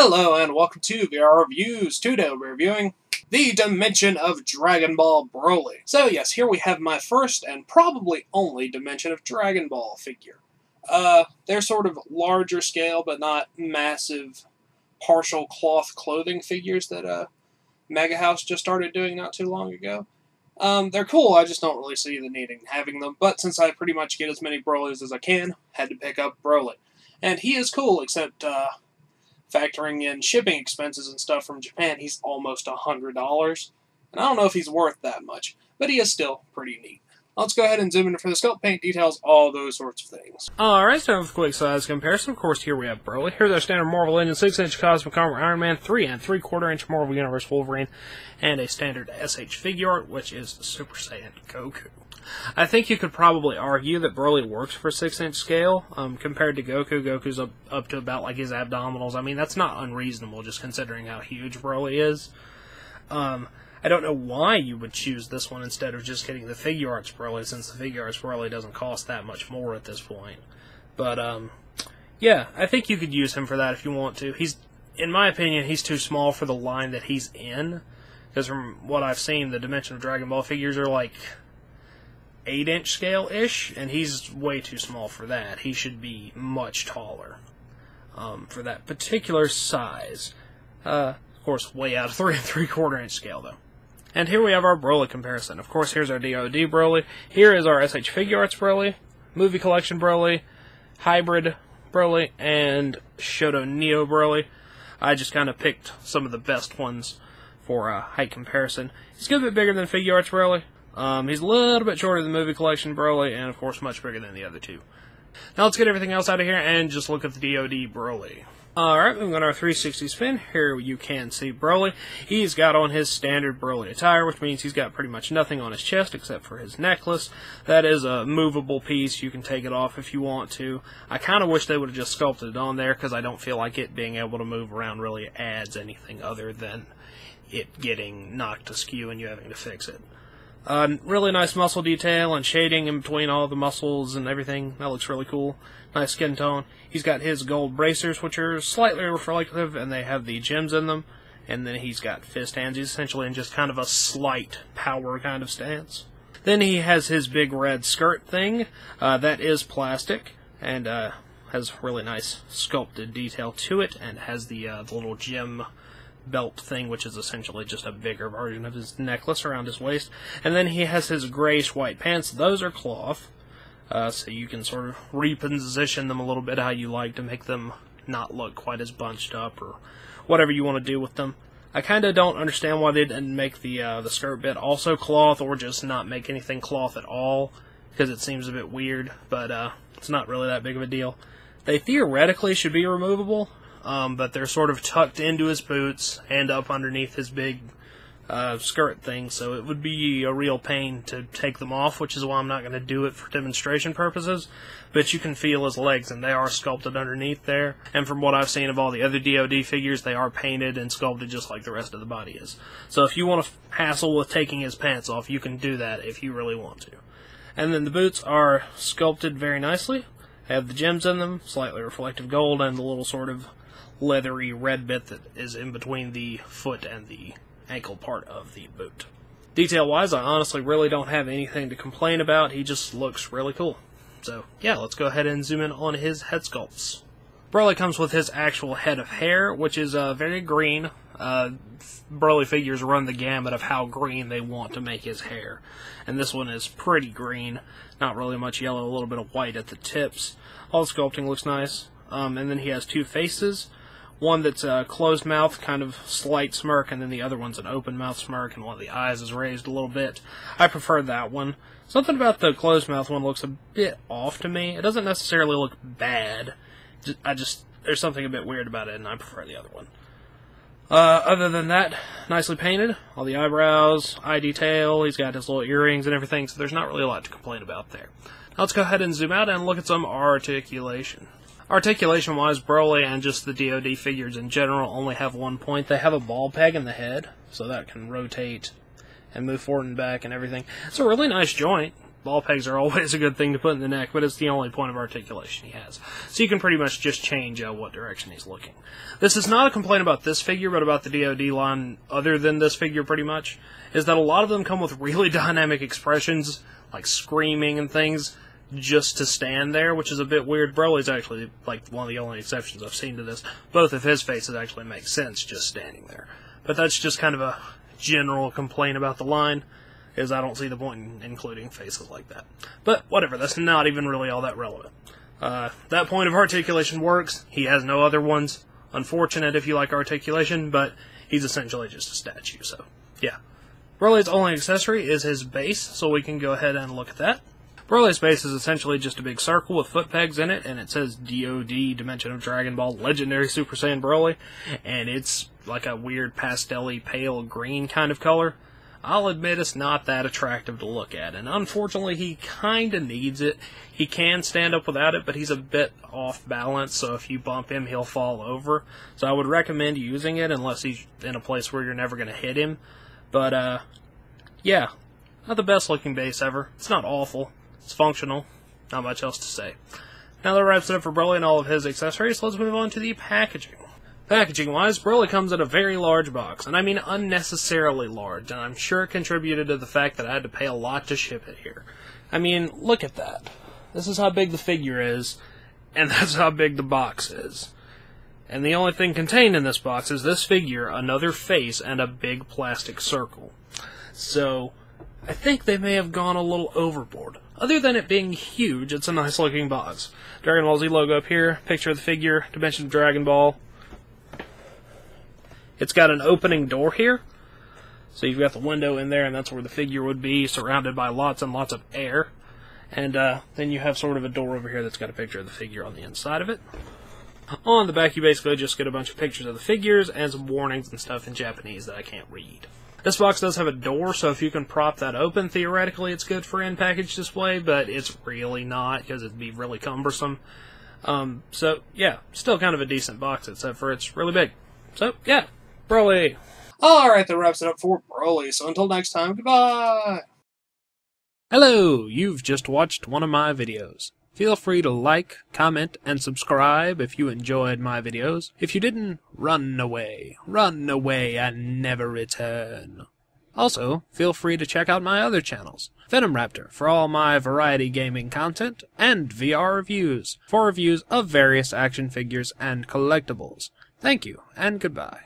Hello and welcome to VR Reviews. Today we're reviewing the Dimension of Dragon Ball Broly. So yes, here we have my first and probably only Dimension of Dragon Ball figure. They're sort of larger scale but not massive partial cloth clothing figures that Mega House just started doing not too long ago. They're cool, I just don't really see the need in having them, but since I pretty much get as many Brolys as I can, had to pick up Broly. And he is cool, except, factoring in shipping expenses and stuff from Japan, he's almost $100. And I don't know if he's worth that much, but he is still pretty neat. Let's go ahead and zoom in for the sculpt, paint details, all those sorts of things. Alright, so with a quick size comparison, of course, here we have Broly. Here's our standard Marvel Legends 6-inch Cosmic Armor Iron Man, 3 3/4-inch Marvel Universe Wolverine, and a standard SH figure art, which is Super Saiyan Goku. I think you could probably argue that Broly works for 6-inch scale, compared to Goku. Goku's up to about, like, his abdominals. I mean, that's not unreasonable, just considering how huge Broly is. I don't know why you would choose this one instead of just getting the figure arts Broly, since the figure arts Broly doesn't cost that much more at this point. But, yeah, I think you could use him for that if you want to. In my opinion, he's too small for the line that he's in, because from what I've seen, the Dimension of Dragon Ball figures are like 8-inch scale-ish, and he's way too small for that. He should be much taller for that particular size. Of course, way out of 3 3/4-inch scale, though. And here we have our Broly comparison. Of course, here's our D.O.D. Broly. Here is our SH Figure Arts Broly, Movie Collection Broly, Hybrid Broly, and Shoto Neo Broly. I just kind of picked some of the best ones for height comparison. He's a good bit bigger than Figure Arts Broly. He's a little bit shorter than Movie Collection Broly, and of course much bigger than the other two. Now let's get everything else out of here and just look at the D.O.D. Broly. Alright, moving on our 360 spin, here you can see Broly. He's got on his standard Broly attire, which means he's got pretty much nothing on his chest except for his necklace. That is a movable piece, you can take it off if you want to. I kind of wish they would have just sculpted it on there, because I don't feel like it being able to move around really adds anything other than it getting knocked askew and you having to fix it. Really nice muscle detail and shading in between all the muscles and everything. That looks really cool. Nice skin tone. He's got his gold bracers, which are slightly reflective, and they have the gems in them. And then he's got fist hands. He's essentially in just kind of a slight power kind of stance. Then he has his big red skirt thing. That is plastic, and has really nice sculpted detail to it, and has the little gem belt thing, which is essentially just a bigger version of his necklace around his waist. And then he has his grayish-white pants. Those are cloth, so you can sort of reposition them a little bit how you like to make them not look quite as bunched up, or whatever you want to do with them. I kind of don't understand why they didn't make the skirt bit also cloth, or just not make anything cloth at all, because it seems a bit weird, but it's not really that big of a deal. They theoretically should be removable, but they're sort of tucked into his boots and up underneath his big skirt thing, so it would be a real pain to take them off, which is why I'm not going to do it for demonstration purposes. But you can feel his legs, and they are sculpted underneath there. And from what I've seen of all the other D.O.D. figures, they are painted and sculpted just like the rest of the body is. So if you want to hassle with taking his pants off, you can do that if you really want to. And then the boots are sculpted very nicely. They have the gems in them, slightly reflective gold, and the little sort of leathery red bit that is in between the foot and the ankle part of the boot. Detail-wise, I honestly really don't have anything to complain about. He just looks really cool. So, yeah, let's go ahead and zoom in on his head sculpts. Broly comes with his actual head of hair, which is very green. Broly figures run the gamut of how green they want to make his hair. And this one is pretty green. Not really much yellow, a little bit of white at the tips. All the sculpting looks nice. And then he has two faces. One that's a closed mouth, kind of slight smirk, and then the other one's an open mouth smirk, and one of the eyes is raised a little bit. I prefer that one. Something about the closed mouth one looks a bit off to me. It doesn't necessarily look bad. There's something a bit weird about it, and I prefer the other one. Other than that, nicely painted. All the eyebrows, eye detail, he's got his little earrings and everything, so there's not really a lot to complain about there. Now let's go ahead and zoom out and look at some articulation. Articulation-wise, Broly and just the D.O.D. figures in general only have one point. They have a ball peg in the head, so that can rotate and move forward and back and everything. It's a really nice joint. ball pegs are always a good thing to put in the neck, but it's the only point of articulation he has. So you can pretty much just change what direction he's looking. This is not a complaint about this figure, but about the D.O.D line other than this figure pretty much, is that a lot of them come with really dynamic expressions, like screaming and things, just to stand there, which is a bit weird. Broly's actually like one of the only exceptions I've seen to this. Both of his faces actually make sense just standing there. But that's just kind of a general complaint about the line, is I don't see the point in including faces like that. But whatever, that's not even really all that relevant. That point of articulation works. He has no other ones. Unfortunate if you like articulation, but he's essentially just a statue, so yeah. Broly's only accessory is his base, so we can go ahead and look at that. Broly's base is essentially just a big circle with foot pegs in it, and it says D.O.D, Dimension of Dragon Ball, Legendary Super Saiyan Broly, and it's like a weird pastel-y pale green kind of color. I'll admit it's not that attractive to look at, and unfortunately he kinda needs it. He can stand up without it, but he's a bit off balance, so if you bump him, he'll fall over. So I would recommend using it unless he's in a place where you're never going to hit him. But, yeah, not the best looking base ever. It's not awful. It's functional. Not much else to say. Now that wraps it up for Broly and all of his accessories, let's move on to the packaging. Packaging-wise, Broly comes in a very large box, and I mean unnecessarily large, and I'm sure it contributed to the fact that I had to pay a lot to ship it here. I mean, look at that. This is how big the figure is, and that's how big the box is. And the only thing contained in this box is this figure, another face, and a big plastic circle. So, I think they may have gone a little overboard. Other than it being huge, it's a nice looking box. Dragon Ball Z logo up here, picture of the figure, Dimension of Dragon Ball. It's got an opening door here, so you've got the window in there, and that's where the figure would be, surrounded by lots and lots of air. And then you have sort of a door over here that's got a picture of the figure on the inside of it. On the back, you basically just get a bunch of pictures of the figures and some warnings and stuff in Japanese that I can't read. This box does have a door, so if you can prop that open, theoretically it's good for in-package display, but it's really not, because it'd be really cumbersome. So, yeah, still kind of a decent box, except for it's really big. So, yeah. Broly! Alright, that wraps it up for Broly, so until next time, goodbye! Hello! You've just watched one of my videos. Feel free to like, comment, and subscribe if you enjoyed my videos. If you didn't, run away and never return. Also, feel free to check out my other channels, Venom Raptor for all my variety gaming content, and VR Reviews for reviews of various action figures and collectibles. Thank you, and goodbye.